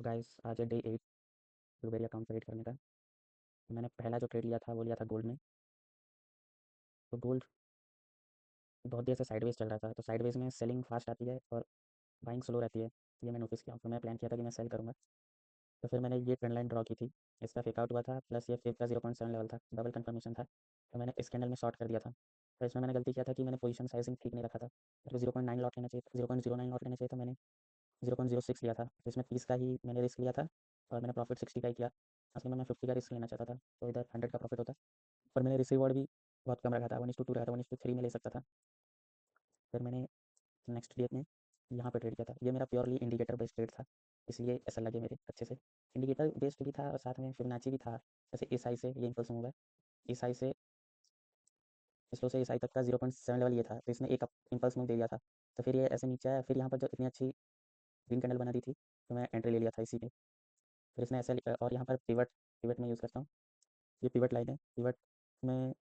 तो गाइस आज है डे 8 ब्लूबेरी अकाउंट क्रिएट करने का। तो मैंने पहला जो ट्रेड लिया था वो लिया था गोल्ड में। तो गोल्ड बहुत देर से साइडवेज चल रहा था, तो साइडवेज में सेलिंग फास्ट आती है और बाइंग स्लो रहती है। तो ये मैं नोटिस किया, तो मैं प्लान किया था कि मैं सेल करूँगा। तो फिर मैंने ये ट्रेंड लाइन ड्रॉ की थी, इसका फेक आउट हुआ था, प्लस ये फेक का 0.7 लेवल था, डबल कंफर्मेशन था। तो मैंने इस कैंडल में शॉर्ट कर दिया था। तो इसमें मैंने गलती किया था कि मैंने पोजीशन साइजिंग ठीक नहीं रखा था। मेरे को 0.9 लॉट लेना चाहिए था, 0.09 लॉट लेना चाहिए था, मैंने 0.06 लिया था। तो इसमें 30 का ही मैंने रिस्क लिया था और मैंने प्रॉफिट 60 का ही किया। असल में मैं 50 का रिस्क लेना चाहता था, तो इधर 100 का प्रॉफिट होता। पर मैंने रिस्क रिवॉर्ड भी बहुत कम रखा था, 1:2 रखा था, 1:3 में ले सकता था। फिर मैंने नेक्स्ट डे में यहाँ पे ट्रेड किया था। ये मेरा प्योरली इंडिकेटर बेस्ड ट्रेड था, इसलिए ऐसा लगे मेरे अच्छे से। इंडिकेटर बेस्ड भी था और साथ में फिबोनाची भी था। जैसे इस आई से ये इम्पल्स मूव है, इस आई से स्लो से इस आई तक का 0.7 लेवल ये था, तो इसने एक इम्पल्स मूव दे दिया था। तो फिर ये ऐसे नीचे आया, फिर यहाँ पर जो इतनी अच्छी ग्रीन कैंडल बना दी थी, तो मैं एंट्री ले लिया था इसी में। फिर इसने ऐसे और यहाँ पर पिवट पिवट में यूज़ करता हूँ। ये पिवट लाइन है, पिवट में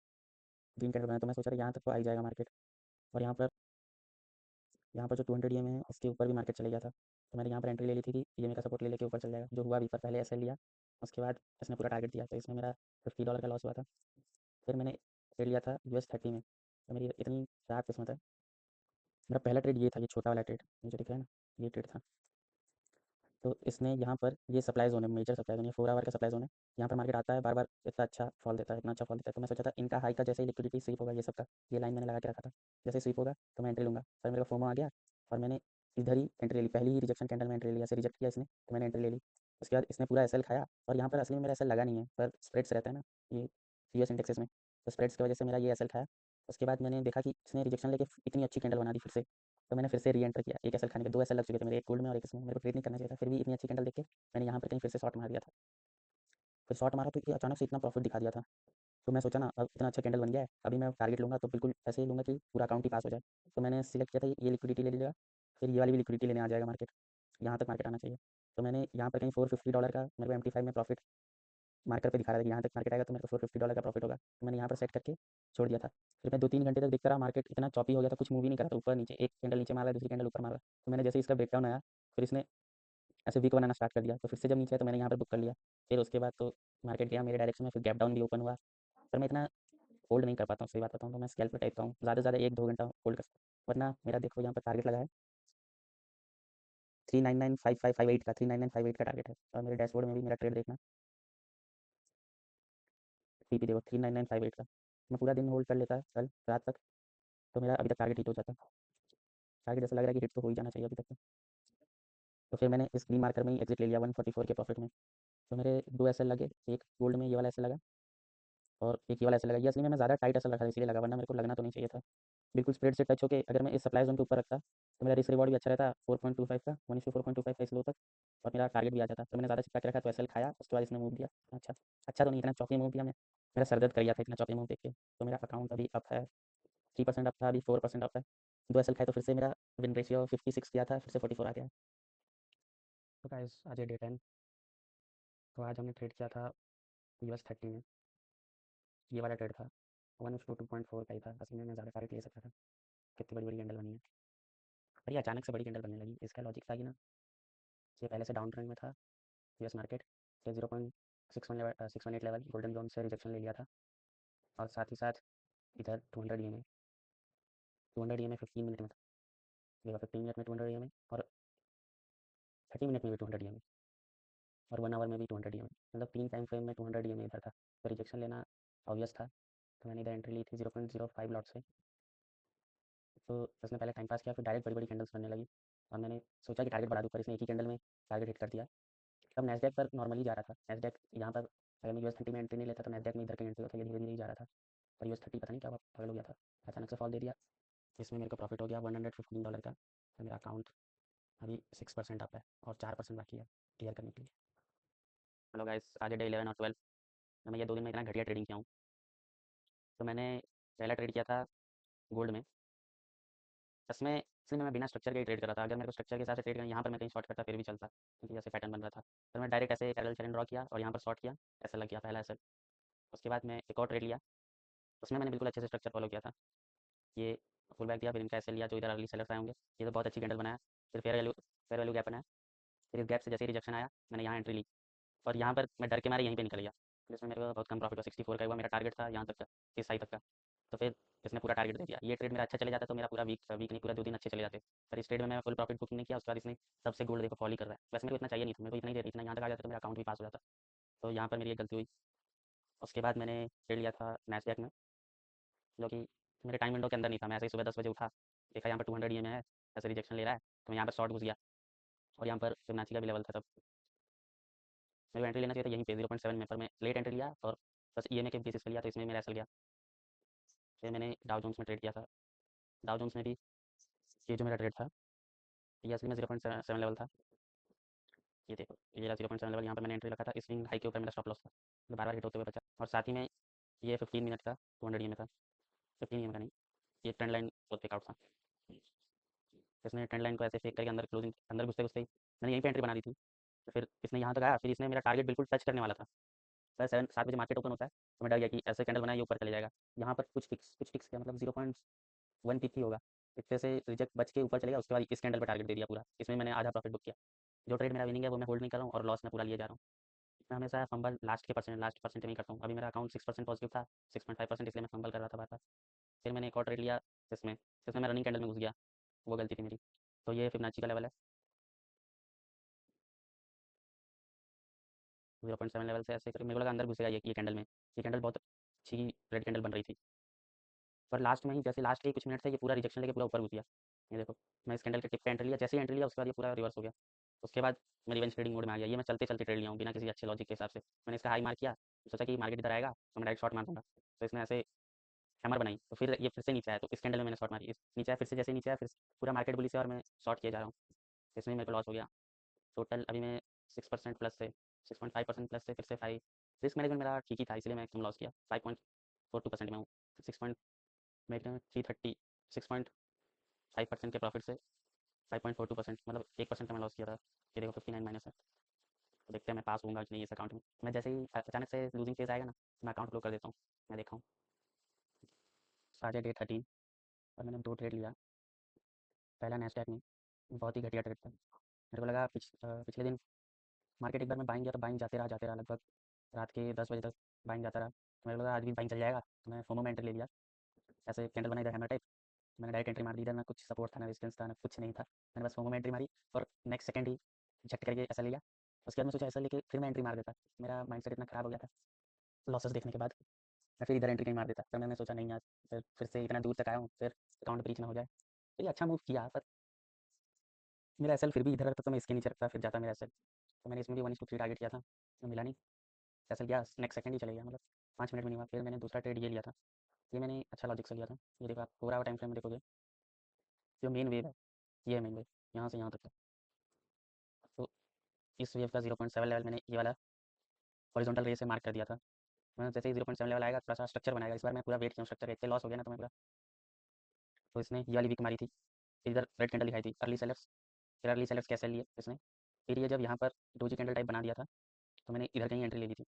ग्रीन कैंडल बना, तो मैं सोच रहा यहाँ तक तो आ ही जाएगा मार्केट। और यहाँ पर जो 200 EM है उसके ऊपर भी मार्केट चले गया था। तो मैंने यहाँ पर एंट्री ले ली थी कि EM का सपोर्ट ले लेके ऊपर चल जाएगा, जो हुआ भी। पर पहले ऐसे लिया, उसके बाद इसने पूरा टारगेट दिया, तो इसमें मेरा $50 का लॉस हुआ था। फिर मैंने ट्रेड लिया था US30 में। तो मेरी इतनी खराब किस्मत है, मेरा पहला ट्रेड ये था, ये छोटा वाला ट्रेड मुझे दिख रहा है ना, ये ट्रेड था। तो इसने यहाँ पर ये सप्लाई जोन है, मेजर सप्लाई जोन है, 4 आवर का सप्लाई जोन है। यहाँ पर मार्केट आता है, बार बार इतना अच्छा फॉल देता है, इतना अच्छा फॉल देता है। तो मैं सोचा था इनका हाई का जैसे ही लिक्विडिटी स्वीप होगा ये सबका, ये लाइन मैंने लगा के रखा था, जैसे स्वीप होगा तो मैं एंट्री लूँगा। पर मेरे को फोमो आ गया और मैंने इधर ही एंट्री ली, पहली ही रिजेक्शन कैंडल में एंट्री लिया, ऐसे रिजेक्ट किया इसने, तो मैंने एंट्री ले ली। उसके बाद इसने पूरा एसएल खाया, और यहाँ पर असली में मेरा एसएल लगा नहीं है, पर स्प्रेड्स रहता है ना ये यूएस इंडेक्सेस में, तो स्प्रेड्स की वजह से मेरा ये एसएल खाया। उसके बाद मैंने देखा कि इसने रिजेक्शन लेके इतनी अच्छी कैंडल बना दी फिर से, तो मैंने फिर से री एंटर किया। एक एसएल खाने के 2 एसएल लग चुके थे मेरे, एक गोल्ड में और एक इसमें। मेरे को ट्रेड नहीं करना चाहिए था, फिर भी इतनी अच्छी कैंडल देख के मैंने यहाँ पर कहीं फिर से शॉट मार दिया था। फिर शॉट मारा तो ये अचानक से इतना प्रॉफिट दिखा दिया था। तो मैं सोचा ना अब इतना अच्छा कैंडल बन गया है, अभी मैं टारगेट लूँगा तो बिल्कुल ऐसे ही लूँगा कि पूरा अकाउंट ही पास हो जाए। तो मैंने सिलेक्ट किया था ये लिक्विडिटी ले लिया, फिर ये वाली भी लिक्विडिटी लेने आ जाएगा मार्केट, यहाँ तक मार्केट आना चाहिए। तो मैंने यहाँ पर कहीं $450 का मेरे को MT5 में प्रॉफिट मार्कर पे दिखा रहा था कि यहाँ तक मार्केट आएगा तो मेरे को $450 का प्रॉफिट होगा। तो मैंने यहाँ पर सेट करके छोड़ दिया था। फिर मैं 2-3 घंटे तक देखता रहा, मार्केट इतना चॉपी हो गया था, कुछ मूव ही नहीं कर रहा था, ऊपर नीचे, एक कैंडल नीचे मारा, दूसरी कैंडल ऊपर मारा। तो मैंने जैसे इसका ब्रेकडाउन आया, फिर इसने ऐसे वीक बनाना स्टार्ट कर दिया, तो फिर से जब नीचे आया तो मैंने यहाँ पर बुक कर लिया। फिर उसके बाद तो मार्केट गया मेरे डायरेक्शन में, फिर गैप डाउन भी ओपन हुआ। पर मैं इतना होल्ड नहीं कर पाता हूँ, सही बात बताऊँ तो। मैं स्कैल्प पे टाइप का हूँ, ज़्यादा से ज़्यादा 1-2 घंटा होल्ड कर सकता हूँ, वरना मेरा देखो यहाँ पर टारगेट लगा है 3995558 का, 39958 का टारगेट है। और मेरे डैशबोर्ड में भी मेरा ट्रेड देखना, टीपी देखो 39958 का। मैं पूरा दिन होल्ड कर लेता कल रात तक, तो मेरा अभी तक टारगेट हिट हो जाता। टारगेट ऐसा लग रहा है कि हिट तो हो ही जाना चाहिए अभी तक तो फिर मैंने इस ग्रीन मार्कर में ही एग्जिट ले लिया 144 के प्रॉफिट में। तो मेरे 2 एसएल लगे, एक गोल्ड में ये वाला एसएल लगा और एक ये वाला एसएल लगा। ये असली में मैं ज़्यादा टाइट एसएल रखा था, इसलिए लगा, वरना मेरे को लगना तो नहीं चाहिए था। बिल्कुल स्प्रेड से टच होके अगर मैं इस सप्लाई जोन के ऊपर रखता तो मेरा रिस्क रिवॉर्ड भी अच्छा रहता, 4.25 का, 1:4.25 का स्लो तक, और मेरा टारगेट भी आ जाता। तो मैंने ज़्यादा चिपका के रखा, तो एसएल खाया, उसके बाद इसने मूव दिया। अच्छा अच्छा तो नहीं, इतना चौकी मूव दिया मैं, मेरा सर दर्द कर गया था इतना चौकी मूव देख के। तो मेरा अकाउंट अभी अप है, 3% अप था, अभी 4% अप है। 2 एसएल खाए तो फिर से मेरा विन रेशियो 56 किया था, फिर से 44 आ गया। तो गाइस आज है डे 10। तो आज हमने ट्रेड किया था US30 में। ये वाला ट्रेड था 1:2.4 का ही था, असल में मैं ज़्यादा टारगेट ले सकता था। कितनी बड़ी बड़ी कैंडल बनी है, पर ये अचानक से बड़ी कैंडल बनने लगी। इसका लॉजिक था कि ना, ये पहले से डाउन ट्रेंड में था यूएस मार्केट, ये 0.618 लेवल गोल्डन जोन से रिजेक्शन ले लिया था। और साथ ही साथ इधर 200 EM 15 मिनट में था, देखा 15 मिनट में 200 EM, और 30 मिनट में भी 200 EM, और 1 आवर में भी 200 EM, मतलब 3 टाइम फ्रेम में 200 EM इधर था। तो रिजेक्शन लेना ऑब्वियस था, तो मैंने इधर एंट्री ली थी 0.05 लॉट से। तो उसने पहले टाइम पास किया, फिर डायरेक्ट बड़ी बड़ी कैंडल्स बनने लगी, और मैंने सोचा कि टारगेट बढ़ा दूँ, पर इसने एक ही कैंडल में टारगेट हिट कर दिया। तब नैसडैक पर नॉर्मली जा रहा था, नैसडैक यहाँ पर अगर मैं US30 में एंट्री नहीं लेता तो नैसडैक में इधर का एंट्री होता, ये धीरे धीरे ही जा रहा था। पर US30 पता नहीं क्या पागल हो गया था, अचानक से फॉल दे दिया। इसमें मेरे को प्रॉफिट हो गया $115 का। तो मेरा अकाउंट अभी 6% अप है और 4% बाकी है क्लियर करने के लिए। हेलो गाइस, आज है डे 11 और 12। तो मैं ये 2 दिन में इतना घटिया ट्रेडिंग किया हूँ। तो मैंने पहला ट्रेड किया था गोल्ड में, इसमें इसलिए मैं बिना स्ट्रक्चर के ही ट्रेड कर रहा था। अगर मेरे को स्ट्रक्चर के हिसाब से ट्रेड करना, यहाँ पर मैं कहीं शॉर्ट करता फिर भी चलता, क्योंकि जैसे पैटर्न बन रहा था। तो मैं डायरेक्ट ऐसे पैरेलल चैनल ड्रॉ किया और यहाँ पर शॉर्ट किया, ऐसा लग गया पहला ऐसा। उसके बाद मैं एक और ट्रेड लिया, उसमें मैंने बिल्कुल अच्छे से स्ट्रक्चर फॉलो किया था। ये फुल बैक दिया, फिर इनका ऐसे लिया जो इधर अर्ली सेलर्स आए होंगे, ये तो बहुत अच्छी कैंडल बनाया। फिर फेयर वैल्यू गैप बनाया, फिर इस गैप से जैसे ही रिजेक्शन आया, मैंने यहाँ एंट्री ली और यहाँ पर मैं डर के मारे यहीं पे निकल गया। फिर इसमें मेरे को बहुत कम प्रॉफिट हुआ, 64 का हुआ, मेरा टारगेट था यहाँ तक का, इस हाई तक का। तो फिर इसने पूरा टारगेट दे दिया। ये ट्रेड मेरा अच्छा चले जाता तो मेरा पूरा वीक नहीं, पूरा 2 दिन अच्छे चले जाते। पर इस ट्रेड में मैं फुल प्रॉफिट बुक नहीं किया, उसके बाद इसने तब से गोल्ड देखो फॉल ही कर रहा है। वैसे मेरे को इतना चाहिए नहीं था, मेरे को इतना ही इतना यहाँ तक आ जाता तो मेरा अकाउंट भी पास हो जाता। तो यहाँ पर मेरी एक गलती हुई। उसके बाद मैंने ट्रेड लिया था नैस्डैक में, जो कि मेरे टाइम विंडो के अंदर नहीं था। मैं ऐसे ही सुबह 10 बजे उठा, देखा यहाँ पर 200 ईएमए है, ऐसे रिजेक्शन ले रहा है, तो मैं यहाँ पर शॉर्ट घुस गया। और यहाँ पर फिबोनाची का भी लेवल था तब, मेरे को एंट्री लेना चाहिए था यहीं पे 0.7 में, पर मैं लेट एंट्री लिया और बस ईएमए के बेसिस पे लिया, तो इसमें मेरा एसएल गया। फिर मैंने डाउ जोन्स में ट्रेड किया था। डाउ जोन्स में भी ये जो मेरा ट्रेड था, ये असली में 0.7 लेवल था। ये देखो, ये रहा 0.7 लेवल, यहाँ पे मैंने एंट्री रखा था, स्विंग हाई के ऊपर मेरा स्टॉप लॉस था, तो बार बार हिट होते हुए बचा। और साथ ही में ये 15 मिनट का 200 ईएमए था, 15 ईएमए का नहीं, ये ट्रेंड लाइन बहुत फेक आउट था। इसने ट्रेंड लाइन को ऐसे फेक करके अंदर क्लोजिंग अंदर घुसते घुसते ही मैंने यहीं पे एंट्री बना दी थी। तो फिर इसने यहाँ तक आया, फिर इसने मेरा टारगेट बिल्कुल टच करने वाला था। सर 7 बजे मार्केट ओपन होता है, तो मैं डर गया कि ऐसे कैंडल बनाया ये ऊपर चले जाएगा। यहाँ पर कुछ फिक्स किया, मतलब 0.1 पीप ही होगा, इतने से रिजेक्ट बच के ऊपर चलेगा। उसके बाद इस कैंडल पर टारगेट दे दिया पूरा, इसमें मैंने आधा प्रॉफिट बुक किया। जो ट्रेड मेरा विनिंग है वो मैं होल्ड नहीं कर रहा हूँ और लॉस मैं पूरा लिए जा रहा हूँ। मैं हमेशा फंबल लास्ट परसेंट में ही करता हूँ। अभी मेरा अकाउंट 6% पॉजिटिव था, 6.5%, इसलिए मैं फंबल कर रहा था बार बार। फिर मैंने एक और ट्रेड लिया जिसमें मैं रनिंग कैंडल में घुस गया, वो गलती थी मेरी। तो ये फिबोनाची का लेवल है, 0.7 लेवल से ऐसे करके मेरे को लगा अंदर घुसेगा ये कैंडल में। ये कैंडल बहुत अच्छी रेड कैंडल बन रही थी, पर लास्ट में ही जैसे लास्ट के कुछ मिनट से ये पूरा रिजेक्शन लेके पूरा ऊपर घुस गया। ये देखो, मैं इस कैंडल के टिप पे एंट्री लिया, जैसे ही एंट्री लिया उसके बाद ये पूरा रिवर्स हो गया। उसके बाद मैं रिवेंज ट्रेडिंग मोड में आ गया। ये मैं चलते चलते ट्रेड लिया हूँ बिना किसी अच्छे लॉजिक के हिसाब से। मैंने इसका हाई मार्क किया, सोचा कि मार्केट इधर आएगा तो मैं डायरेक्ट शॉर्ट मार दूंगा, तो इसने ऐसे हैमर बनाई, तो फिर ये फिर से नीचे आया, तो इस कैंडल में मैंने शॉर्ट मारी। नीचे आया, फिर से जैसे ही नीचे आया, फिर पूरा मार्केट बुली से और मैं शॉर्ट किए जा रहा हूँ। इसमें मेरे को लॉस हो गया। टोटल अभी मैं 6% प्लस से 6.5% प्लस से फिर से 5। रिस्क मैनेजमेंट मेरा ठीक ही था, इसलिए मैं कम लॉस किया। 5.42% में हूँ। 6 पॉइंट मेरे 330 6.5% के प्रॉफिट से 5.42%, मतलब 1% का मैं लॉस किया था। ये देखो 59 माइनस है। तो देखते हैं मैं पास होऊंगा कि नहीं इस अकाउंट में। मैं जैसे ही अचानक से लूजिंग फेज आएगा ना, मैं अकाउंट क्लोज कर देता हूँ। मैं देखा हूँ आज है डे 13 और मैंने 2 ट्रेड लिया। पहला नैस्डैक में, बहुत ही घटिया ट्रेड था। मेरे को लगा पिछले दिन मार्केट एक बार मैं बाइंग गया, तो बाइंग जाते रहा लगभग रात के 10 बजे तक बाइंग जाता रहा। तो मेरे को लगा आज भी बाइंग चल जाएगा, तो मैं फोमो में एंट्री ले लिया। ऐसे कैंडल बना इधर हैमर टाइप, मैंने डायरेक्ट एंट्री मार दी। इधर ना कुछ सपोर्ट था, ना रेजिस्टेंस था, ना कुछ नहीं था। मैंने बस फोमो में एंट्री मारी और नेक्स्ट सेकंड ही झट करके ऐसा लिया। उसके बाद मैं सोचा ऐसा लेके फिर मैं एंट्री मार देता। मेरा माइंडसेट इतना खराब हो गया था लॉसेस देखने के बाद, मैं फिर इधर एंट्री नहीं मार देता। फिर मैंने सोचा नहीं, आज फिर से इतना दूर तक आया हूँ, फिर अकाउंट ब्रीच ना हो जाए। तो ये अच्छा मूव किया, पर मेरा एसएल फिर भी इधर रहता, तो मैं इसके नीचे रखता, फिर जाता मेरा एसएल। तो मैंने इसमें भी 1:3 टारगेट किया था, तो मिला नहीं। एसएल गया, नेक्स्ट सेकंड ही चले गया, मतलब 5 मिनट में नहीं हुआ। फिर मैंने दूसरा ट्रेड ये लिया था, ये मैंने अच्छा लॉजिक से लिया था। ये देखो, आप पूरा टाइम फ्रेम में देखोगे, जो मेन वेव है, ये है मेन वेव, यहाँ से यहाँ तक है। तो इस वेव का 0.7 लेवल मैंने ये वाला हॉरिजॉन्टल रे से मार्क कर दिया था। मैं जैसे ही 0.7 लेवल आएगा, थोड़ा सा स्ट्रक्चर बनाएगा। इस बार मैं पूरा वेट किया स्ट्रक्चर, इतने लॉस हो गया ना, तो मैं पूरा, तो इसने ये वाली वीक मारी थी। फिर इधर रेड कैंडल दिखाई थी, अर्ली सेलर्स। फिर अर्ली सेलर्स कैसे लिए इसने, फिर ये जब यहाँ पर डोजी कैंडल टाइप बना दिया था, तो मैंने इधर कहीं एंट्री ले ली थी।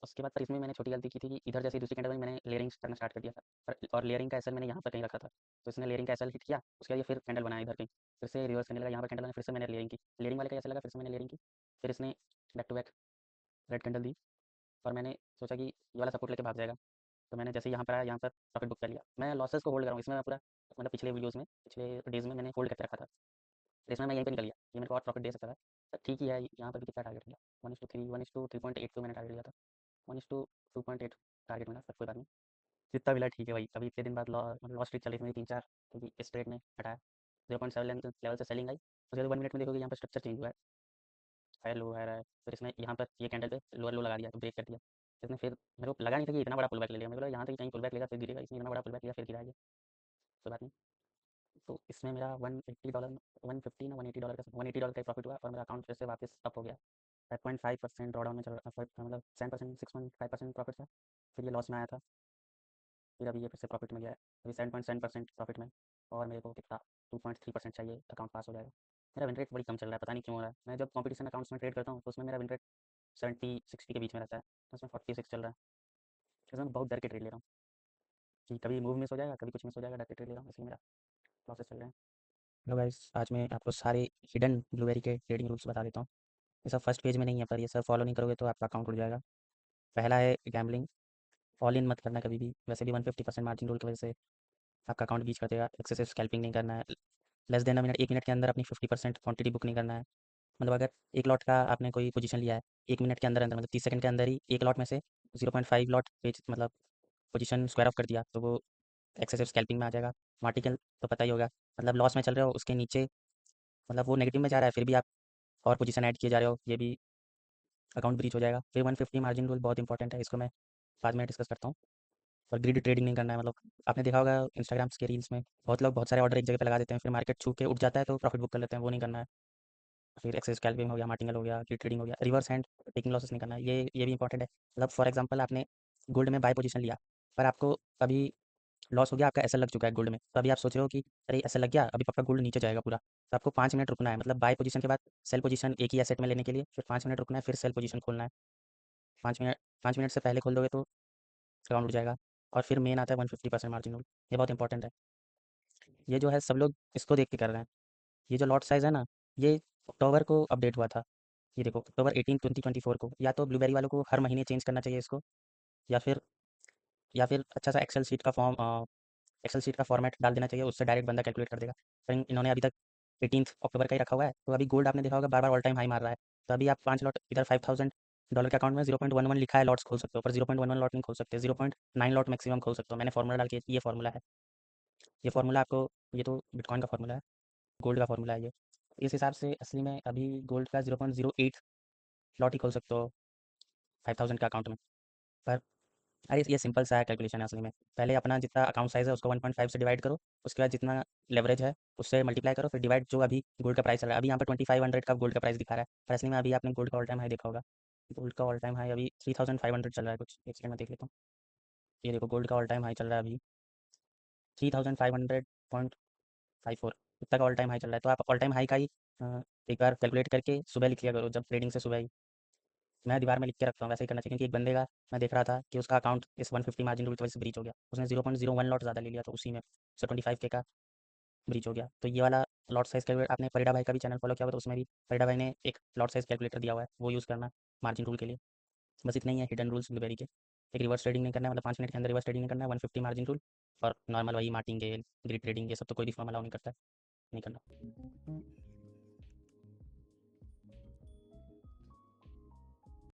उसके बाद पर इसमें मैंने छोटी गलती की थी कि इधर जैसे दूसरी कैंडल में मैंने लेयरिंग करना स्टार्ट कर दिया था, और लेयरिंग का एसएल मैंने यहाँ पर कहीं रखा था। तो इसने लेयरिंग का एसएल हिट किया, उसके बाद ये फिर कैंडल बनाया इधर कहीं, फिर से रिवर्स करने लगा। यहाँ पर कैंडल में फिर से मैंने लेयरिंग की, लेयरिंग वाले का ऐसा लगा, फिर से मैंने लेयरिंग की। फिर इसने back to back red candle दी, और मैंने सोचा कि ये वाला सपोर्ट लेके भाग जाएगा। तो मैंने जैसे यहाँ पर आया, यहाँ पर प्रॉफिट बुक कर लिया। मैं लॉसेस को होल्ड कर रहा हूँ इसमें, मैं पूरा, मतलब पिछले वीडियोज़ में, पिछले डेज़ में मैंने होल्ड करके रखा था। तो इसमें मैं यहीं पे निकल गया, ये मेरे को और प्रॉफिट दे सकता था। तो ठीक ही है, यहाँ पर भी कितना टारगेट लिया, 1:3 मैंने टारगेट लिया था, 1:2.8 टारगेट मिला, पर कोई बात नहीं, जितना मिला ठीक है भाई। अभी इतने दिन बाद लॉस स्ट्रीक चली थी मेरी 3-4, क्योंकि इस ट्रेड ने हटाया। 0.7 लेवल से सेलिंग आई, उसके बाद 1 मिनट में देखोगे यहाँ पर स्ट्रक्चर चेंज हुआ है, हायर लो हायर है। फिर इसने यहाँ पर ये कैंडल पे लोअर लो लगा दिया, तो ब्रेक कर दिया। इसने फिर, मेरे को लगा नहीं था कि इतना बड़ा पुल बैक ले लिया। मेरे को लगा यहाँ तक कहीं पुल बैक लेगा फिर गिरेगा, इसने इतना बड़ा पुल बैक लिया फिर गिरा है ये। कोई बात नहीं। तो इसमें मेरा $180, 150 ना $180 का, $180 का प्रॉफिट हुआ, और मेरा अकाउंट फिर से वापस अप हो गया। 5.5% ड्रॉडाउन में चल रहा, मतलब 7%, 6.5% प्रॉफिट था। फिर ये लॉस में आया था, फिर अभी ये फिर से प्रॉफिट में गया है। अभी 7.7% प्रॉफिट में, और मेरे को कितना 2.3% चाहिए, अकाउंट पास हो जाएगा। मेरा विन रेट बड़ी कम चल रहा है, पता नहीं क्यों हो रहा है। मैं जब कॉम्पिटिशन अकाउंट्स में ट्रेड करता हूँ, तो उसमें मेरा विन रेट 70-60 के बीच में रहता है, उसमें 46 चल रहा है। इसमें बहुत डर के ट्रेड ले रहा हूँ कि कभी मूव मिस हो जाएगा, कभी कुछ मिस हो जाएगा, डर के ट्रेड ले रहा हूँ, इसलिए मेरा लॉसेस चल रहे हैं। हेलो गाइस, आज मैं आपको सारे हिडन ब्लूबेरी के ट्रेडिंग रूल्स बता देता हूँ। ये सब फर्स्ट पेज में नहीं है, पर ये सब फॉलो नहीं करोगे तो आपका अकाउंट उड़ जाएगा। पहला है गैम्बलिंग। ऑल इन मत करना कभी भी। वैसे भी 150% मार्जिन रूल की वजह से आपका अकाउंट बीच कर देगा। एक्सेसिव स्कैल्पिंग नहीं करना है। Less than a minute, 1 minute के अंदर अपनी 50% क्वांटिटी बुक नहीं करना है। मतलब अगर एक लॉट का आपने कोई पोजीशन लिया है, 1 मिनट के अंदर अंदर मतलब 30 सेकंड के अंदर ही एक लॉट में से 0.5 लॉट बेच मतलब पोजीशन स्क्वायर ऑफ कर दिया, तो वो एक्सेसिव स्कैल्पिंग में आ जाएगा। मार्टिकल तो पता ही होगा, मतलब लॉस में चल रहे हो, उसके नीचे मतलब वो नेगेटिव में जा रहा है, फिर भी आप और पोजीशन ऐड किए जा रहे हो, ये भी अकाउंट ब्रीच हो जाएगा। फिर 150 मार्जिन रूल बहुत इंपॉर्टेंट है, इसको मैं बाद में डिस्कस करता हूँ। और ग्रिड ट्रेडिंग नहीं करना है। मतलब आपने देखा होगा इंस्टाग्राम्स के रील्स में बहुत लोग बहुत सारे ऑर्डर एक जगह पे लगा देते हैं, फिर मार्केट छू के उठ जाता है तो प्रॉफिट बुक कर लेते हैं, वो नहीं करना है। फिर एक्सेस स्कैल्पिंग हो गया, मार्टिंगल हो गया, ग्रिड ट्रेडिंग हो गया, रिवर्स हैंड टेकिंग लॉसेस नहीं करना है, ये भी इंपॉर्टेंट है। मतलब फॉर एग्जाम्पल आपने गोल्ड में बाय पोजीशन लिया, पर आपको अभी लॉस हो गया, आपका एसएल लग चुका है गोल्ड में, तो अभी आप सोच रहे हो कि अरे एसएल लग गया, अभी पक्का गोल्ड नीचे जाएगा पूरा, तो आपको 5 मिनट रुकना है। मतलब बाय पोजीशन के बाद सेल पोजीशन एक ही एसेट में लेने के लिए फिर 5 मिनट रुकना है, फिर सेल पोजीशन खोलना है। 5 मिनट, 5 मिनट से पहले खोल दोगे तो अकाउंट उठ जाएगा। और फिर मेन आता है 150% मार्जिन रूल। ये बहुत इंपॉर्टेंट है। ये जो है सब लोग इसको देख के कर रहे हैं। ये जो लॉट साइज़ है ना, ये अक्टूबर को अपडेट हुआ था। ये देखो अक्टूबर 18 2024 को। या तो ब्लूबेरी वालों को हर महीने चेंज करना चाहिए इसको, या फिर अच्छा सा एक्सेल शीट का फॉर्मेट डाल देना चाहिए, उससे डायरेक्ट बंदा कैलकुलेट कर देगा। पर इन्होंने अभी तक 18 अक्टूबर का ही रखा हुआ है, तो अभी गोल्ड आपने देखा होगा बार बार ऑल टाइम हाई मार रहा है। तो अभी आप 5 लॉट इधर $5000 के अकाउंट में 0.11 लिखा है लॉट्स खोल सकते हो, पर 0.11 लॉट नहीं खोल सकते, 0.9 लॉट मैक्सिमम खोल सकते हो। मैंने फॉर्मूला डाल के, ये फॉर्मूला है। ये फॉर्मूला आपको, ये तो बिटकॉइन का फॉर्मूला है, गोल्ड का फॉर्मूला है ये। इस हिसाब से असली में अभी गोल्ड का 0.08 लॉट ही खोल सकते हो 5000 के अकाउंट में। पर अरे ये सिंपल सा है कैलकुलेशन है असली में। पहले अपना जितना अकाउंट साइज़ है उसको 1.5 से डिवाइड करो, उसके बाद जितना लेवरेज है उससे मल्टीप्लाई करो, फिर डिवाइड जो अभी गोल्ड का प्राइस चल रहा है। अभी यहाँ पर 2500 का गोल्ड का प्राइस दिखा रहा है, पर असली में अभी आपने गोल्ड का ऑल टाइम हाई देखा होगा। गोल्ड का ऑल टाइम हाई अभी 3500 चल रहा है कुछ। एक सेकंड में देख लेता हूँ। ये देखो गोल्ड का ऑल टाइम हाई चल रहा है अभी 3500.54, इतना का ऑल टाइम हाई चल रहा है। तो आप ऑल टाइम हाई का ही एक बार कैलकुलेट करके सुबह लिख लिया करो, जब ट्रेडिंग से सुबह ही। मैं दीवार में लिख के रखता हूँ, वैसे ही करना चाहिए, क्योंकि एक बंदे का मैं देख रहा था कि उसका अकाउंट इस 150 मार्जिन रूल की वजह से ब्रीच हो गया। उसने 0.01 लॉट ज़्यादा ले लिया, तो उसी में 25K का ब्रीच हो गया। तो ये वाला लॉट साइज़ कैलकुलेट, आपने परिडा भाई का भी चैनल फॉलो किया होगा, तो उसमें भी परिडा भाई ने एक लॉट साइज़ कैलकुलेटर दिया हुआ है, वो यूज़ करना मार्जिन रूल के लिए। बस इतना ही है हिडन रूल्स ब्लूबेरी के। एक रिवर्स ट्रेडिंग नहीं करना है, मतलब 5 मिनट के अंदर रिवर्स ट्रेडिंग नहीं करना है, 150 मार्जिन रूल। और नॉर्मल वही मार्टिंगेल, ग्रिड ट्रेडिंग, ये सब तो कोई भी फर्म अलाउ नहीं करता है, नहीं करना।